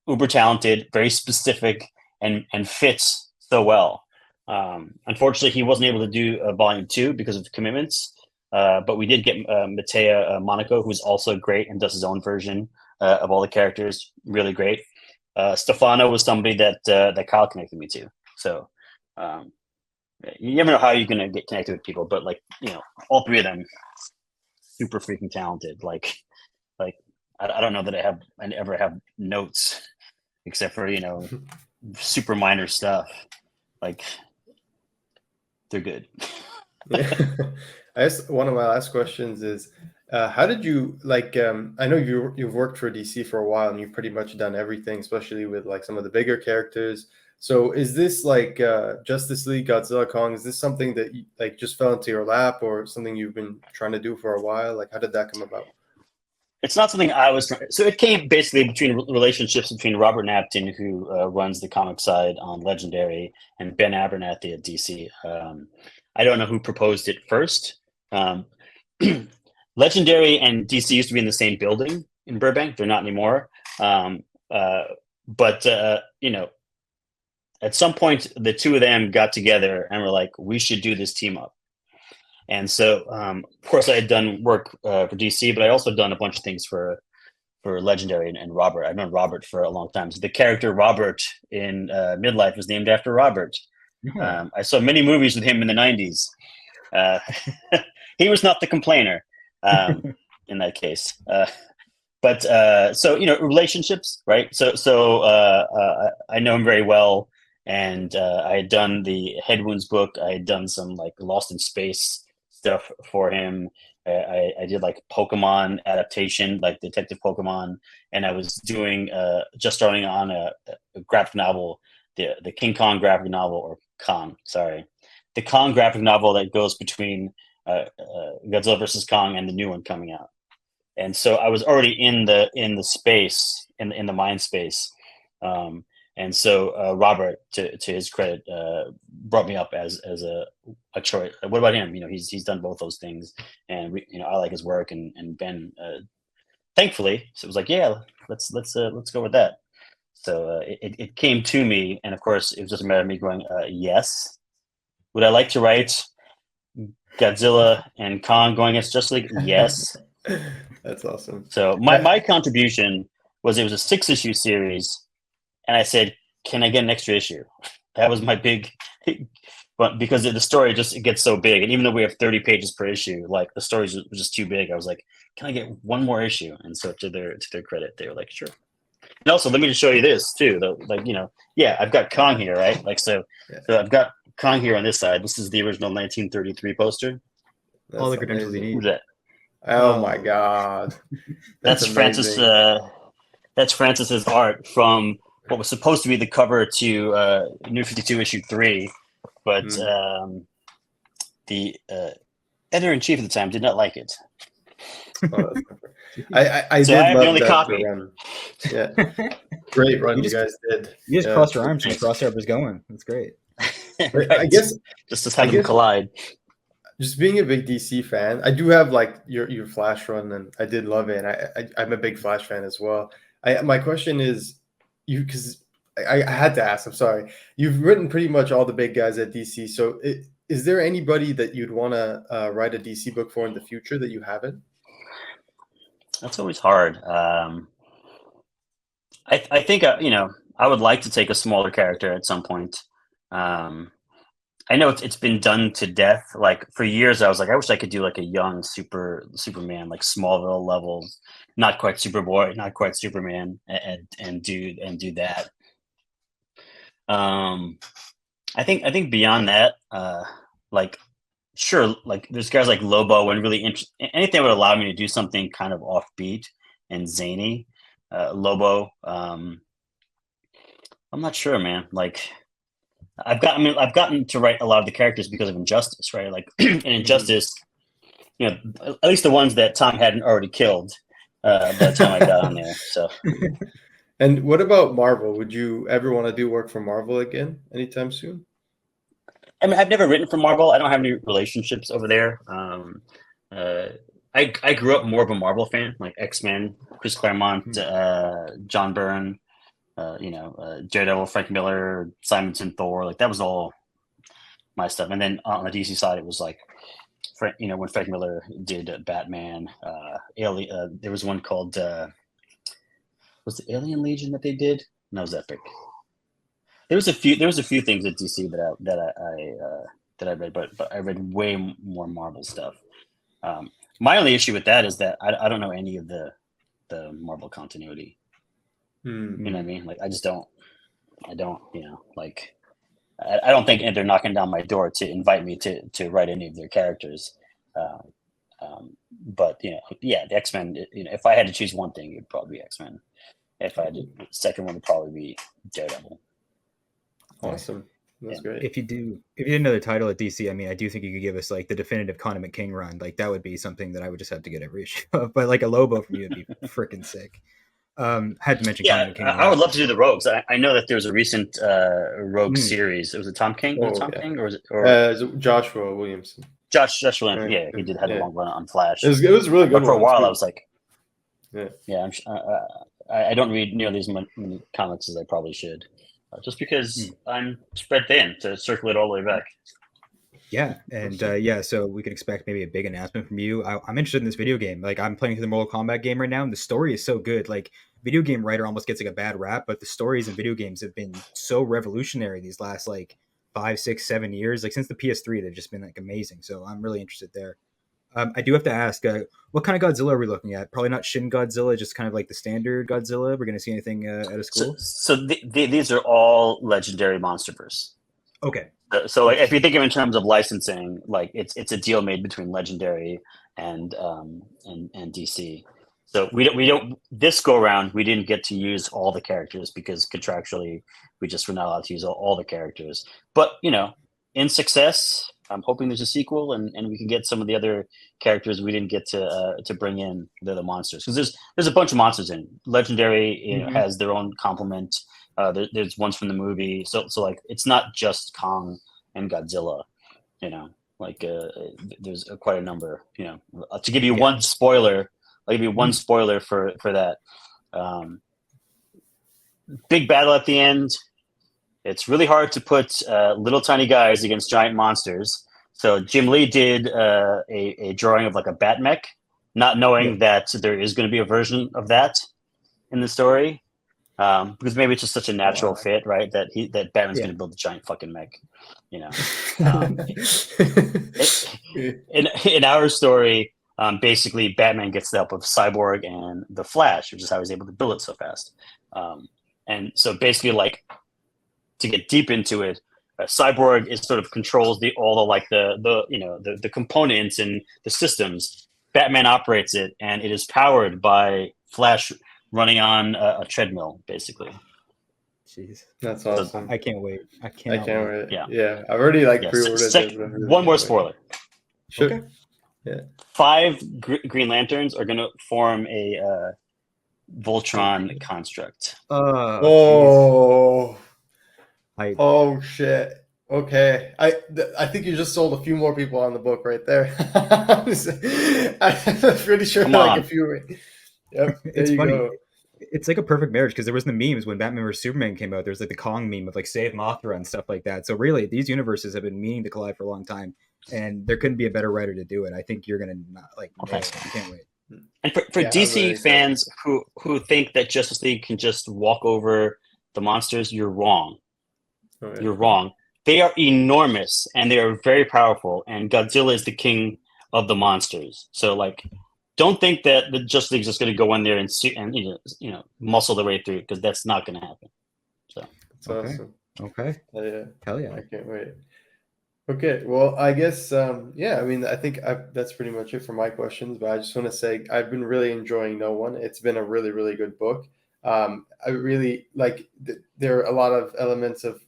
uber talented, very specific, and fits so well. Unfortunately, he wasn't able to do volume 2 because of commitments. But we did get Matteo Monaco, who's also great and does his own version of all the characters. Really great. Stefano was somebody that Kyle connected me to. So you never know how you're going to get connected with people, but all 3 of them, super freaking talented. Like I don't know that I ever have notes except for, super minor stuff. Like, they're good. Yeah. I guess one of my last questions is, how did you I know you've worked for DC for a while, and you've pretty much done everything, especially with like some of the bigger characters. So is this like Justice League, Godzilla, Kong? Is this something that just fell into your lap, or something you've been trying to do for a while? Like, how did that come about? It's not something I was trying. So it came basically between relationships between Robert Napton, who runs the comic side on Legendary, and Ben Abernathy at DC. I don't know who proposed it first. Legendary and DC used to be in the same building in Burbank. They're not anymore. But at some point, the 2 of them got together and were like, we should do this team up. And so, of course, I had done work for DC, but I also done a bunch of things for Legendary and Robert. I've known Robert for a long time. So the character Robert in Midlife was named after Robert. Yeah. I saw many movies with him in the 90s. He was not the complainer in that case. So relationships, right? So I know him very well, and I had done the Head Wounds book. I had done some like Lost in Space stuff for him. I did like Pokemon adaptation, like Detective Pokemon, and I was doing just starting on a graphic novel, the King Kong graphic novel, or Kong, sorry, the Kong graphic novel that goes between Godzilla versus Kong and the new one coming out. And so I was already in the space, in the mind space. And so Robert, to his credit, brought me up as a choice. What about him? He's done both those things, and I like his work. And Ben, thankfully, so it was like, yeah, let's go with that. So it came to me, and of course, it was just a matter of me going, yes. Would I like to write Godzilla and Kong going against Justice League? Yes. That's awesome. So my contribution was, it was a 6-issue series, and I said, can I get an extra issue? That was my big but because the story just it gets so big, and even though we have 30 pages per issue, like the story's just too big. I was like, can I get one more issue? And so to their credit, they were like, sure. And also, let me just show you this too. Like, yeah, I've got Kong here, right? Like, so I've got Kong here on this side. This is the original 1933 poster. All the credentials you need. Who's that? Oh my God. That's Francis. That's Francis's art from what was supposed to be the cover to New 52 issue 3, but the editor-in-chief at the time did not like it. Oh, I so did I have love the only that copy. Run. Yeah, great run you guys did. You just cross your arms and cross was going. That's great. Right. I guess just have them collide. Just being a big DC fan, I do have like your Flash run, and I did love it. And I'm a big Flash fan as well. My question is, because I had to ask. I'm sorry. You've written pretty much all the big guys at DC. So is there anybody that you'd want to write a DC book for in the future that you haven't? That's always hard. I think I would like to take a smaller character at some point. I know it's been done to death. Like for years, I was like, I wish I could do like a young Superman, like Smallville levels, not quite Superboy, not quite Superman, and do that. I think beyond that, like sure, like there's guys like Lobo and really anything that would allow me to do something kind of offbeat and zany. Lobo, I'm not sure, man. Like. I've gotten to write a lot of the characters because of Injustice, right? Like in Injustice, at least the ones that Tom hadn't already killed by the time I got on there. So, and what about Marvel? Would you ever want to do work for Marvel again anytime soon? I mean, I've never written for Marvel. I don't have any relationships over there. I grew up more of a Marvel fan, like X-Men, Chris Claremont, John Byrne. Daredevil, Frank Miller, Simonson, Thor, like that was all my stuff. And then on the DC side, it was like, when Frank Miller did Batman, Alien, there was one called, was it Alien Legion that they did? And that was epic. There was a few things at DC that I read, but I read way more Marvel stuff. My only issue with that is that I don't know any of the Marvel continuity. You know what I mean? Like, I don't, like, I don't think they're knocking down my door to invite me to write any of their characters. But, the X-Men, if I had to choose one thing, it'd probably be X-Men. If I had the second one, would probably be Daredevil. Awesome. That's great. If you did another title at DC, I mean, I do think you could give us like the definitive Condiment King run. Like that would be something that I would just have to get every issue of. But like a Lobo from you would be freaking sick. Had to mention Condiment King. I would love to do the Rogues. I know that there was a recent Rogue series. Was it Tom King? King or was it Joshua Williamson? Josh Williamson. Yeah, he did have a long run on Flash. It was really good. But for a while, I was like, yeah, I don't read nearly as many comics as I probably should, just because I'm spread thin to circulate all the way back. Yeah, and so we can expect maybe a big announcement from you. I'm interested in this video game. Like, I'm playing through the Mortal Kombat game right now, and the story is so good. Like, video game writer almost gets like a bad rap, but the stories in video games have been so revolutionary these last like 5, 6, 7 years. Like, since the PS3, they've just been like amazing. So I'm really interested there. I do have to ask, what kind of Godzilla are we looking at? Probably not Shin Godzilla, just kind of like the standard Godzilla. We're going to see anything out of school? So these are all Legendary Monsterverse. Okay. So like, if you think of it in terms of licensing, like it's a deal made between Legendary and DC. So we don't this go around we didn't get to use all the characters because contractually we just were not allowed to use all the characters. But in success, I'm hoping there's a sequel and we can get some of the other characters we didn't get to bring in the monsters, because there's a bunch of monsters in Legendary. Has their own complement. There's ones from the movie, so like it's not just Kong and Godzilla. There's quite a number. To give you one spoiler, I'll give you one spoiler for that. Big battle at the end. It's really hard to put little tiny guys against giant monsters. So Jim Lee did a drawing of like a bat mech, not knowing that there is going to be a version of that in the story. Because maybe it's just such a natural fit, right? That Batman's Yeah. going to build a giant fucking mech, you know. Um, in our story, basically Batman gets the help of Cyborg and the Flash, which is how he's able to build it so fast. And so basically, like, to get deep into it, Cyborg is sort of controls all the like the components and the systems. Batman operates it, and it is powered by Flash running on a treadmill, basically. Jeez, That's awesome. I can't wait. I I can't can't wait. wait. Yeah. Yeah, I've already like Yes. pre-ordered it. but I really One more can't wait. spoiler. Sure. Okay. 5 Green Lanterns are going to form a Voltron construct. Oh. I Oh shit. Okay. I think you just sold a few more people on the book right there. I'm pretty sure Come like on. a few. Yep. There It's you funny. go. It's like a perfect marriage because there was the memes when Batman vs Superman came out. There's like the Kong meme of like save Mothra and stuff like that. So really, these universes have been meaning to collide for a long time, and there couldn't be a better writer to do it. I think you're gonna not like. Okay. I can't wait. And for Yeah, I'm DC really fans who think that Justice League can just walk over the monsters, you're wrong. Oh, yeah. You're wrong. They are enormous and they are very powerful. And Godzilla is the king of the monsters. So like, don't think that the Justice League is just going to go in there and muscle their way through, because that's not going to happen. So It's Okay. awesome. Okay. Yeah. Hell yeah. I can't wait. Okay, well, I guess yeah. I mean, I think that's pretty much it for my questions. But I just want to say I've been really enjoying No One. It's been a really, really good book. I really like. There are a lot of elements of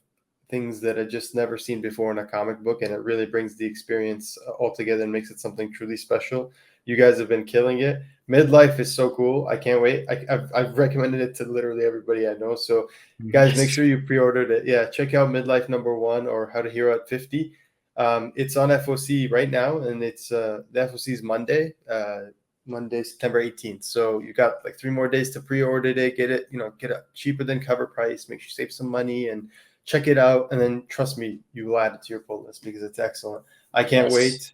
things that I just never seen before in a comic book, and it really brings the experience all together and makes it something truly special. You guys have been killing it. Midlife is so cool. I can't wait. I've recommended it to literally everybody I know. So guys, make sure you pre-ordered it. Yeah, check out Midlife #1 or How to Hero at 50. It's on FOC right now, and it's the FOC is Monday, September 18th. So you got like 3 more days to pre-order it. Get it, get it cheaper than cover price. Make sure you save some money and check it out. And then trust me, you will add it to your pull list because it's excellent. I can't wait.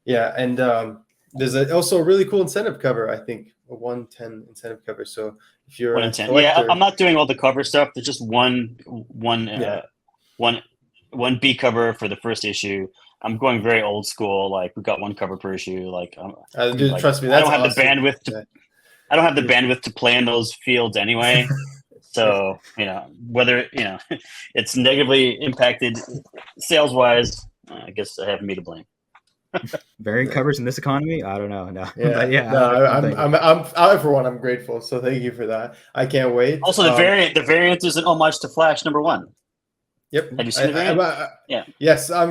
Yeah, and there's also a really cool incentive cover. I think a 110 incentive cover. So if you're a collector, yeah, I'm not doing all the cover stuff. There's just one B cover for the first issue. I'm going very old school. Like, we've got 1 cover per issue. Like, dude, trust me, that's I don't have awesome. the bandwidth to. I don't have the bandwidth to play in those fields anyway. So whether it's negatively impacted sales wise, I guess I have me to blame. Variant covers in this economy? I don't know. No. Yeah, But yeah. I'm I for one, I'm grateful. So thank you for that. I can't wait. Also, the variant is an homage to Flash #1. Yep. Have you seen the variant? Yeah. Yes, I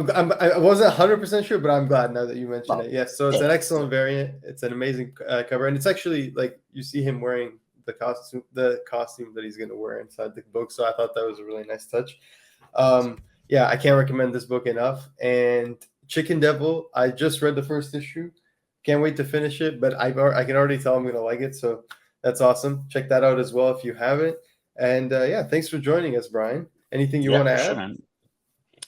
wasn't 100% sure, but I'm glad now that you mentioned it. Yes, so it's an excellent variant. It's an amazing cover, and it's actually like you see him wearing the costume that he's going to wear inside the book. So I thought that was a really nice touch. Yeah, I can't recommend this book enough. And Chicken Devil, I just read the first issue. Can't wait to finish it, but I can already tell I'm going to like it. So that's awesome. Check that out as well if you haven't. And yeah, thanks for joining us, Brian. Anything you want to add?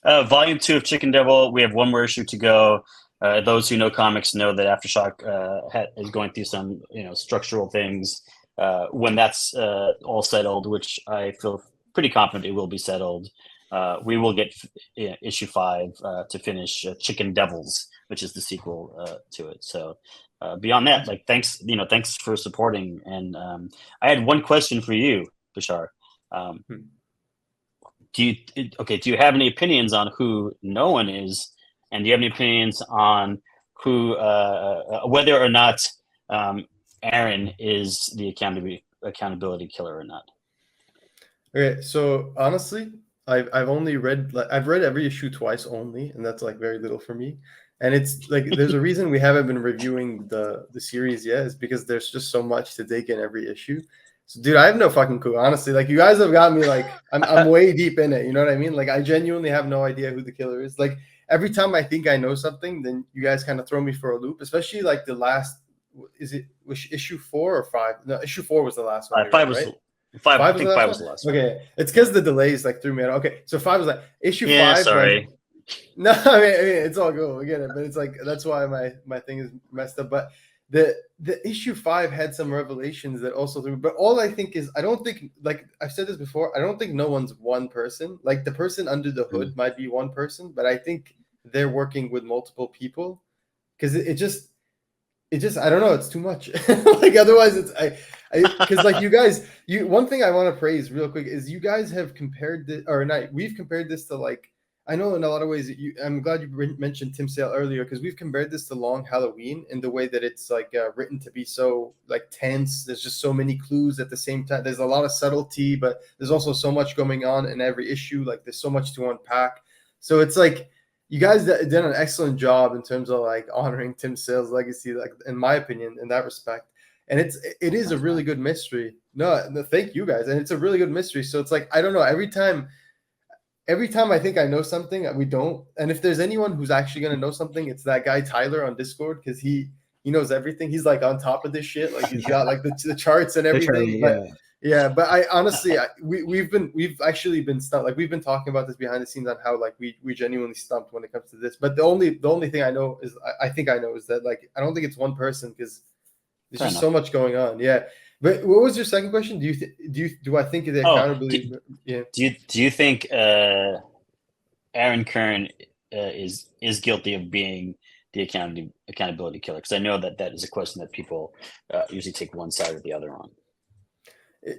Sure, Volume 2 of Chicken Devil. We have 1 more issue to go. Those who know comics know that Aftershock is going through some structural things. When that's all settled, which I feel pretty confident it will be settled, we will get issue 5 to finish Chicken Devils, which is the sequel to it. So beyond that, like, thanks for supporting. And I had 1 question for you, Bashar. Do you have any opinions on who No One is, and do you have any opinions on who whether or not Aaron is the accountability killer or not? Okay, so honestly, I've read every issue twice only, and that's like very little for me. And it's like there's a reason we haven't been reviewing the series yet, is because there's just so much to take in every issue. So, dude, I have no fucking clue, honestly. Like, you guys have got me like I'm way deep in it. You know what I mean? Like, I genuinely have no idea who the killer is. Like, every time I think I know something, then you guys kind of throw me for a loop. Especially like the last, was issue 4 or 5? No, issue 4 was the last one. 5 was right? 5. I think 5 was the last one. Okay, it's because the delays like threw me out. Okay, so 5 was like issue 5. Sorry. Like, no, I mean it's all good. We get it, but it's like that's why my thing is messed up. But the issue 5 had some revelations that also threw, but all I think is I don't think, like I've said this before, I don't think no one's one person. Like the person under the hood might be one person, but I think they're working with multiple people because it just I don't know, it's too much. Like otherwise it's I because like you guys, one thing I want to praise real quick is you guys have compared this, or not, we've compared this to like, I know in a lot of ways I'm glad you mentioned Tim Sale earlier, because we've compared this to Long Halloween in the way that it's like written to be so like tense. There's just so many clues at the same time. There's a lot of subtlety, but there's also so much going on in every issue. Like there's so much to unpack. So it's like you guys did an excellent job in terms of like honoring Tim Sale's legacy, like in my opinion, in that respect. And it is a really good mystery. No, thank you guys. And it's a really good mystery. So it's like, I don't know, every time I think I know something, we don't. And if there's anyone who's actually going to know something, it's that guy Tyler on Discord, because he knows everything. He's like on top of this shit. Like he's got like the charts and everything. But I honestly, we've actually been stumped. Like we've been talking about this behind the scenes on how like we genuinely stumped when it comes to this. But the only thing I know is I think I know is that like I don't think it's one person, because there's just so much going on. Yeah. But what was your second question? Do I think the accountability? Do you think Aaron Kern is guilty of being the accountability killer? Because I know that is a question that people usually take one side or the other on.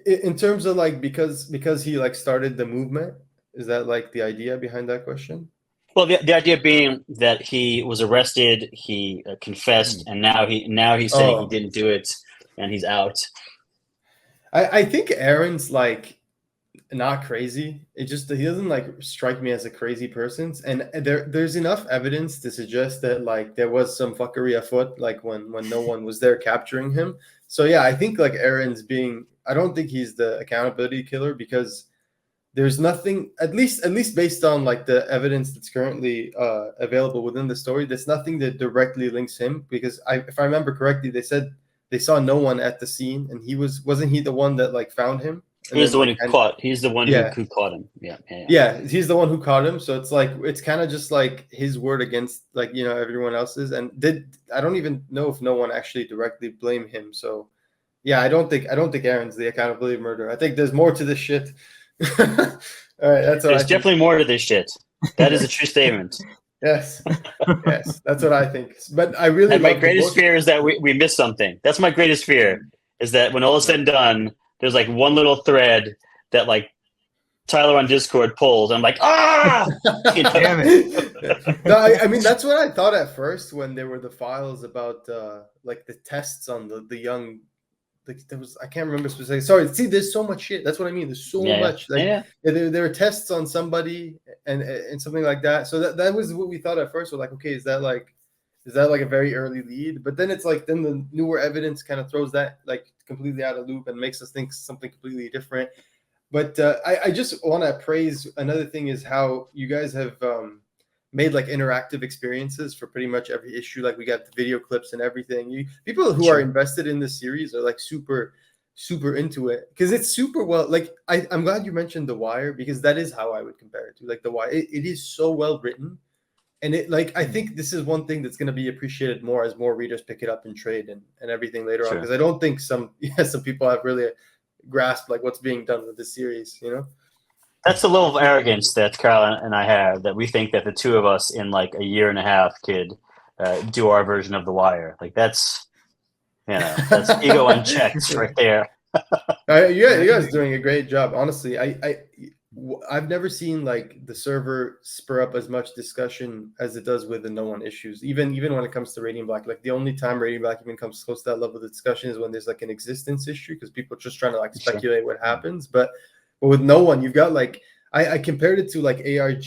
In terms of like because he like started the movement, is that like the idea behind that question? Well, the idea being that he was arrested, he confessed, and now he's saying he didn't do it, and he's out. I think Aaron's like not crazy. It just he doesn't like strike me as a crazy person, and there's enough evidence to suggest that like there was some fuckery afoot, like when no one was there capturing him. So yeah, I think like Aaron's being. I don't think he's the accountability killer, because there's nothing, at least based on like the evidence that's currently available within the story, there's nothing that directly links him. Because if I remember correctly, they said they saw no one at the scene, and wasn't he the one that like found him? He's the one who caught. He's the one who caught him. Yeah, he's the one who caught him. So it's like it's kind of just like his word against like everyone else's. And I don't even know if no one actually directly blamed him. So yeah, I don't think Aaron's the accountability murderer. I think there's more to this shit. All right, that's what there's definitely more to this shit. That is a true statement. Yes, that's what I think. But I really. And my greatest fear is that we miss something. That's my greatest fear, is that when all is said and done, there's like one little thread that like Tyler on Discord pulls. And I'm like, damn it. No, I mean that's what I thought at first when there were the files about like the tests on the young. Like there was, I can't remember specifically. Sorry, see, there's so much shit. That's what I mean. There's so much. Like, there were tests on somebody and something like that. So that was what we thought at first. We're like, okay, is that like a very early lead? But then it's like then the newer evidence kind of throws that like completely out of loop and makes us think something completely different. But I just want to praise another thing is how you guys have made like interactive experiences for pretty much every issue. Like we got the video clips and everything. People who are invested in this series are like super into it, because it's super well. Like I'm glad you mentioned The Wire, because that is how I would compare it to like The Wire. It is so well written, and it like I think this is one thing that's going to be appreciated more as more readers pick it up and trade and everything later on. Because I don't think some people have really grasped like what's being done with this series. That's a little arrogance that Carl and I have, that we think that the two of us in like a year and a half could do our version of The Wire. Like that's ego unchecked right there. You guys are doing a great job. Honestly, I've never seen like the server spur up as much discussion as it does with the No One issues. Even when it comes to Radiant Black, like the only time Radiant Black even comes close to that level of discussion is when there's like an existence issue, because people are just trying to like speculate what happens. But with No One, you've got like I compared it to like ARG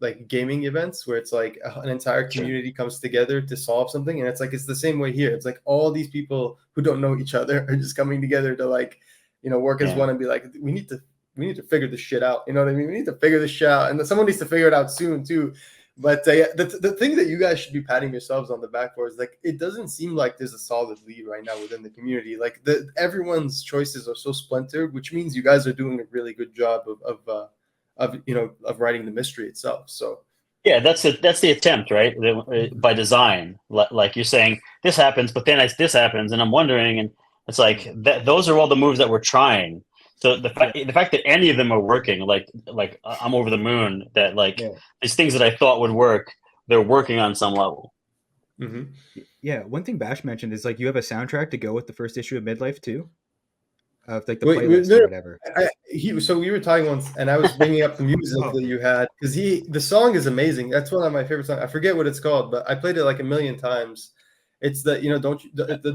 like gaming events where it's like an entire community comes together to solve something, and it's the same way here. It's like all these people who don't know each other are just coming together to like work as one and be like, we need to figure this shit out. You know what I mean? We need to figure this shit out, and someone needs to figure it out soon too. But the thing that you guys should be patting yourselves on the back for is like it doesn't seem like there's a solid lead right now within the community. Like everyone's choices are so splintered, which means you guys are doing a really good job of writing the mystery itself. So Yeah, that's the attempt, right? By design, like you're saying, this happens, but then this happens, and I'm wondering, and it's like that. Those are all the moves that we're trying. So the fact that any of them are working, like I'm over the moon that like Yeah. these things that I thought would work, they're working on some level. Mm-hmm. Yeah, one thing Bash mentioned is like you have a soundtrack to go with the first issue of Midlife too, of like the Wait, playlist or whatever. so we were talking once, and I was bringing up the music Oh. that you had because the song is amazing. That's one of my favorite songs. I forget what it's called, but I played it like a million times. It's the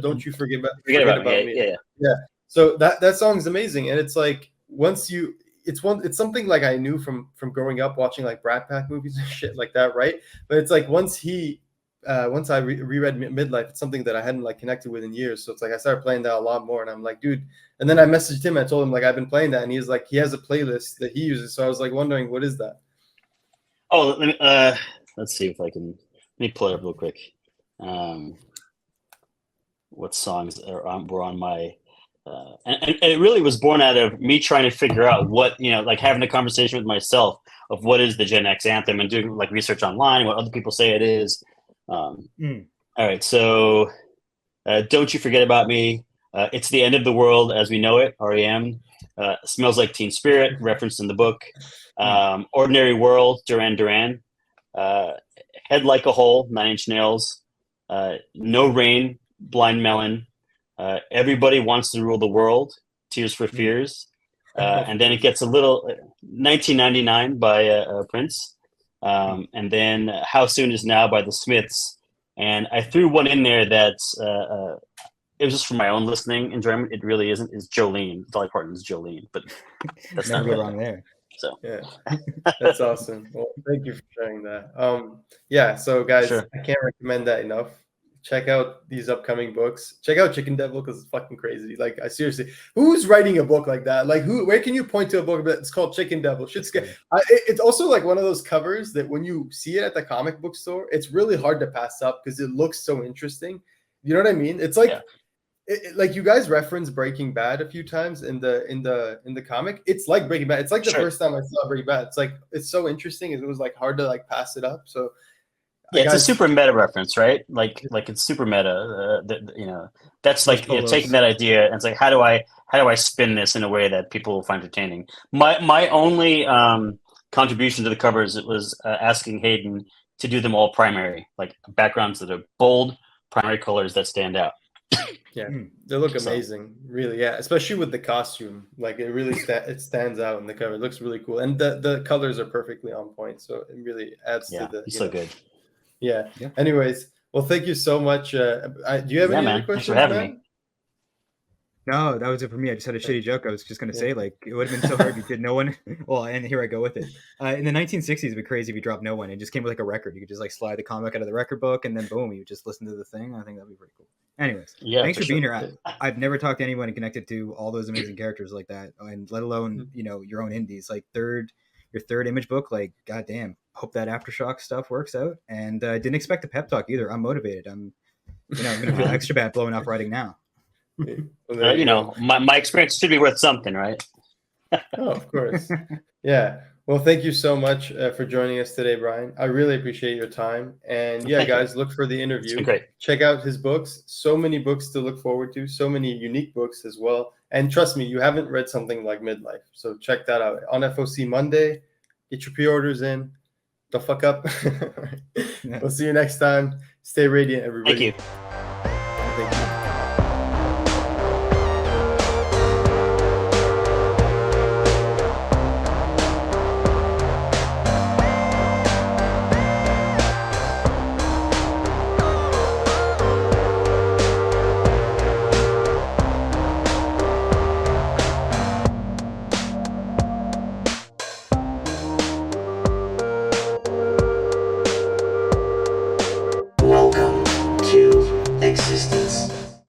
don't you forget about me. me. Yeah. So that song is amazing, and it's like it's something like I knew from growing up watching like Brat Pack movies and shit like that, right? But it's like once I reread Midlife, it's something that I hadn't like connected with in years. So it's like I started playing that a lot more, and I'm like, dude. And then I messaged him. And I told him like I've been playing that, and he's like he has a playlist that he uses. So I was like wondering what is that? Oh, let's see if I can. Let me pull it up real quick. What songs were on my? And it really was born out of me trying to figure out what like having a conversation with myself of what is the Gen X anthem and doing like research online, what other people say it is. All right, so Don't You Forget About Me. It's the End of the World as We Know It, REM. Smells Like Teen Spirit, referenced in the book. Ordinary World, Duran Duran. Head Like a Hole, 9 Inch Nails. No Rain, Blind Melon. Everybody Wants to Rule the World, Tears for Fears. And then it gets a little 1999 by Prince. And then How Soon Is Now by the Smiths. And I threw one in there that's it was just for my own listening enjoyment. It really isn't. Is Jolene. Dolly Parton's Jolene, but that's Never not go wrong there. So yeah, that's awesome. Well, thank you for sharing that. Yeah, so guys, Sure. I can't recommend that enough. Check out these upcoming books. Check out Chicken Devil because it's fucking crazy. Like, I seriously, who's writing a book like that? Like, where can you point to a book that's called Chicken Devil? Shit's good. It's also like one of those covers that when you see it at the comic book store, it's really hard to pass up because it looks so interesting. You know what I mean? It's like, like you guys reference Breaking Bad a few times in the comic. It's like Breaking Bad. It's like the first time I saw Breaking Bad. It's like it's so interesting. It was like hard to like pass it up. So. Yeah, it's a super meta reference, right? Like it's super meta. That's like taking that idea and it's like how do I spin this in a way that people will find entertaining. My only contribution to the covers was asking Hayden to do them all primary, like backgrounds that are bold, primary colors that stand out. Yeah, they look amazing, really. Yeah, especially with the costume, like it really it stands out in the cover. It looks really cool, and the colors are perfectly on point. So it really adds to the. He's so good. Yeah. Anyways, well, thank you so much. Do you have any other questions, Thanks for having me. No, that was it for me. I just had a shitty joke. I was just going to say, like, it would have been so hard if you did no one. Well, and here I go with it. In the 1960s, it'd be crazy if you dropped no one. It just came with like a record. You could just like slide the comic out of the record book, and then boom, you just listen to the thing. I think that'd be pretty cool. Anyways, thanks for being here. I've never talked to anyone connected to all those amazing characters like that, and let alone your own indies. Like your third Image book. Like, goddamn. Hope that Aftershock stuff works out. And I didn't expect a pep talk either. I'm motivated. I'm gonna feel extra bad blowing off writing now. My experience should be worth something, right? Oh, of course. Yeah. Well, thank you so much for joining us today, Brian. I really appreciate your time. And yeah, guys, look for the interview. It's been great. Check out his books. So many books to look forward to. So many unique books as well. And trust me, you haven't read something like Midlife. So check that out on FOC Monday. Get your pre-orders in. The fuck up. We'll see you next time. Stay radiant, everybody. Thank you.